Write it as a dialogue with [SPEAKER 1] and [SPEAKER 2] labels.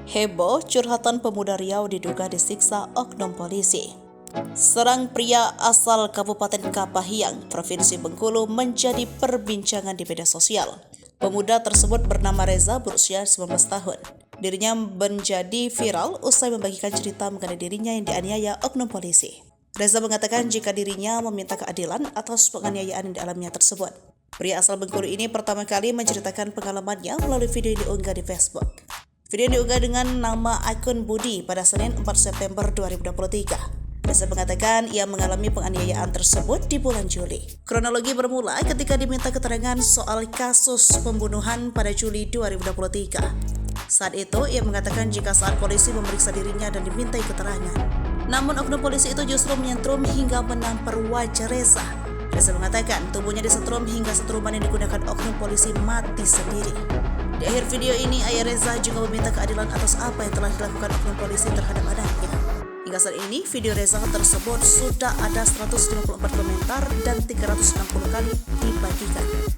[SPEAKER 1] Heboh, curhatan pemuda Riau diduga disiksa oknum polisi. Serang pria asal Kabupaten Kapahiang, Provinsi Bengkulu menjadi perbincangan di media sosial. Pemuda tersebut bernama Reza, berusia 19 tahun. Dirinya menjadi viral usai membagikan cerita mengenai dirinya yang dianiaya oknum polisi. Reza mengatakan jika dirinya meminta keadilan atas penganiayaan yang dialaminya tersebut. Pria asal Bengkulu ini pertama kali menceritakan pengalamannya melalui video yang diunggah di Facebook. Video diunggah dengan nama akun Budi pada Senin 4 September 2023. Reza mengatakan ia mengalami penganiayaan tersebut di bulan Juli. Kronologi bermula ketika diminta keterangan soal kasus pembunuhan pada Juli 2023. Saat itu ia mengatakan jika saat polisi memeriksa dirinya dan dimintai keterangan. Namun oknum polisi itu justru menyentrum hingga menampar wajah Reza. Reza mengatakan tubuhnya disetrum hingga setruman yang digunakan oknum polisi mati sendiri. Di akhir video ini, ayah Reza juga meminta keadilan atas apa yang telah dilakukan oknum polisi terhadap anaknya. Hingga saat ini, video Reza tersebut sudah ada 154 komentar dan 360 kali dibagikan.